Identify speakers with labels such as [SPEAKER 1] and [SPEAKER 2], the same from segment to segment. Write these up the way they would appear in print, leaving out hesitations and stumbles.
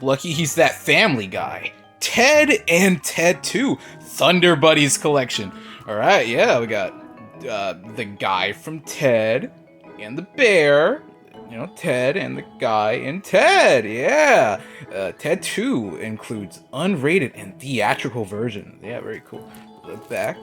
[SPEAKER 1] Lucky he's that family guy. Ted and Ted 2 Thunder Buddies collection. Alright, yeah, we got the guy from Ted and the bear. Ted and the guy in Ted. Yeah. Ted 2 includes unrated and theatrical version. Yeah, very cool. Look back.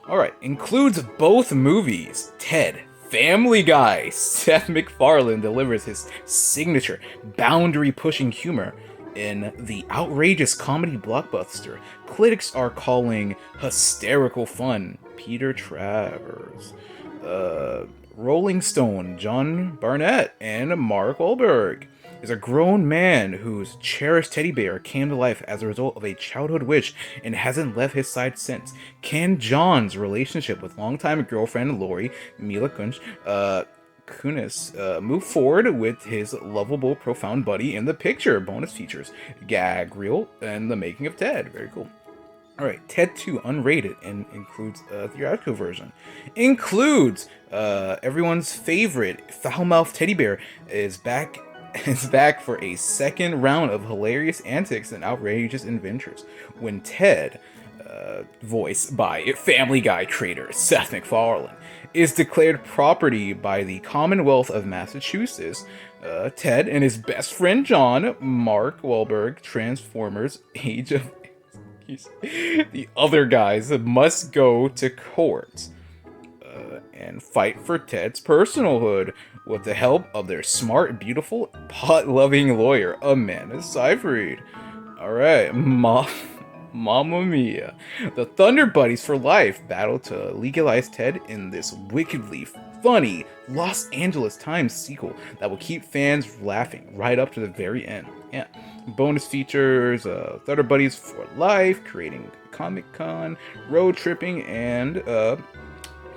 [SPEAKER 1] Alright, includes both movies. Ted, Family Guy. Seth MacFarlane delivers his signature boundary-pushing humor in the outrageous comedy blockbuster critics are calling hysterical fun. Peter Travers. Rolling Stone, John Barnett, and Mark Wahlberg is a grown man whose cherished teddy bear came to life as a result of a childhood wish and hasn't left his side since. Can John's relationship with longtime girlfriend Lori Mila Kunis move forward with his lovable, profound buddy in the picture? Bonus features, gag reel, and the making of Ted. Very cool. Alright, Ted 2 unrated and includes a theatrical version. Includes everyone's favorite foul-mouthed teddy bear is back for a second round of hilarious antics and outrageous adventures when Ted, voiced by Family Guy creator Seth MacFarlane, is declared property by the Commonwealth of Massachusetts. Ted and his best friend John, Mark Wahlberg, Transformers Age of the other guys must go to court and fight for Ted's personalhood with the help of their smart, beautiful, pot-loving lawyer, Amanda Seyfried. Alright, Mamma Mia. The Thunder Buddies for life battle to legalize Ted in this wickedly funny Los Angeles Times sequel that will keep fans laughing right up to the very end. Yeah. Bonus features, Thunder Buddies for life, creating Comic-Con, road tripping, and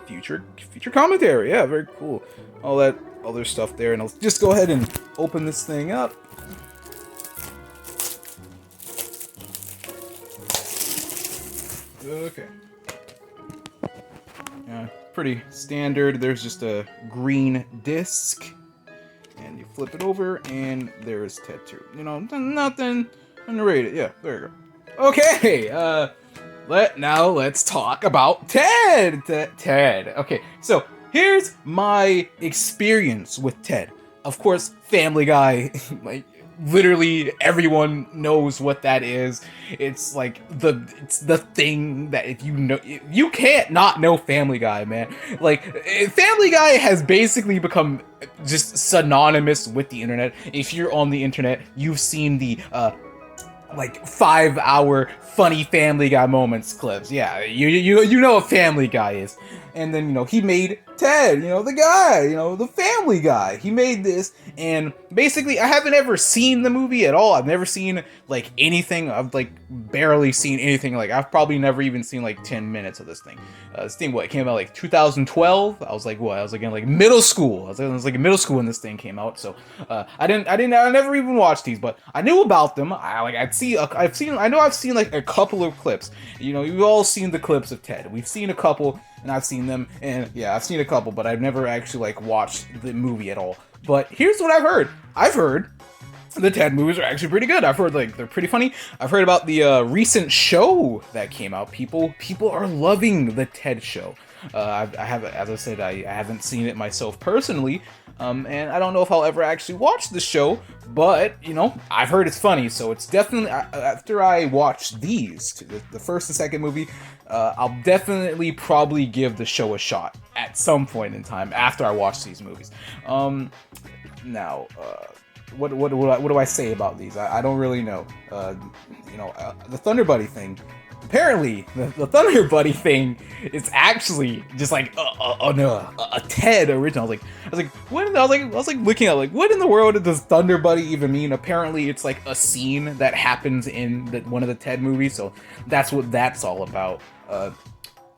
[SPEAKER 1] future commentary. Yeah, very cool. All that other stuff there, and I'll just go ahead and open this thing up. Okay. Yeah, pretty standard. There's just a green disc, and you flip it over, and there's Ted 2. Nothing underrated. Yeah, there you go. Okay, let's talk about Ted. Ted. Okay, so here's my experience with Ted. Of course, Family Guy, like, literally everyone knows what that is. It's like it's the thing that if you can't not know Family Guy, man. Like, Family Guy has basically become just synonymous with the internet. If you're on the internet, you've seen the 5-hour funny Family Guy moments clips. Yeah, you know what Family Guy is. And then, he made Ted, the guy, the Family Guy. He made this, and basically, I haven't ever seen the movie at all. I've never seen, anything. I've, barely seen anything. I've probably never even seen, 10 minutes of this thing. This thing, it came out, 2012? I was, in, middle school. I was in middle school when this thing came out, so, I never even watched these, but I knew about them. I've seen, a couple of clips. You've all seen the clips of Ted. We've seen a couple, and I've seen them, and yeah, I've seen a couple, but I've never actually watched the movie at all. But here's what I've heard. I've heard the Ted movies are actually pretty good. I've heard they're pretty funny. I've heard about the recent show that came out. People are loving the Ted show. I haven't, as I said, I haven't seen it myself personally, and I don't know if I'll ever actually watch the show, but, I've heard it's funny, so it's definitely, after I watch these, the first and second movie, I'll definitely probably give the show a shot at some point in time after I watch these movies. Now, what do I say about these? I don't really know. The Thunder Buddy thing. Apparently, the Thunder Buddy thing is actually just a Ted original. I was looking at what in the world does Thunder Buddy even mean? Apparently, it's a scene that happens in one of the Ted movies, so that's what that's all about.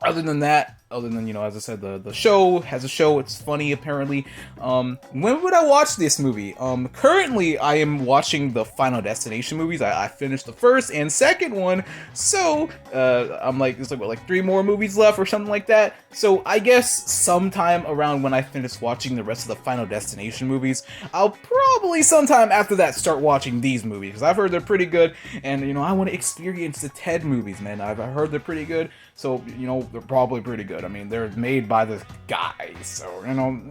[SPEAKER 1] Other than that, other than, as I said, the show has a show. It's funny, apparently. When would I watch this movie? Currently, I am watching the Final Destination movies. I finished the first and second one, so I'm like, there's like 3 more movies left or something like that. So I guess sometime around when I finish watching the rest of the Final Destination movies, I'll probably sometime after that start watching these movies, because I've heard they're pretty good, and I want to experience the Ted movies, man. I've heard they're pretty good, so they're probably pretty good. I mean, they're made by the guys, so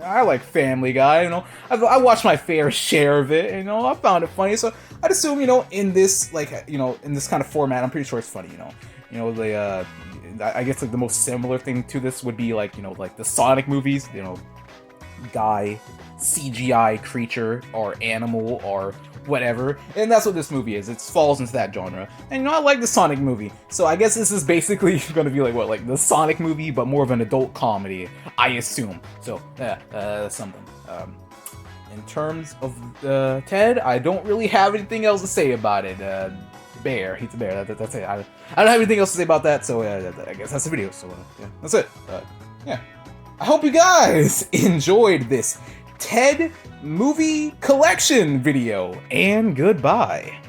[SPEAKER 1] I like Family Guy. I watched my fair share of it, and I found it funny. So I'd assume in this in this kind of format, I'm pretty sure it's funny. I guess like the most similar thing to this would be like the Sonic movies. Guy, CGI creature or animal or whatever, and that's what this movie is. It falls into that genre, and I like the Sonic movie, so I guess this is basically going to be like the Sonic movie, but more of an adult comedy, I assume. So something. In terms of Ted, I don't really have anything else to say about it. Bear, he's a bear. That's it. I don't have anything else to say about that. So I guess that's the video. So yeah, that's it. Yeah. I hope you guys enjoyed this Ted movie collection video, and goodbye.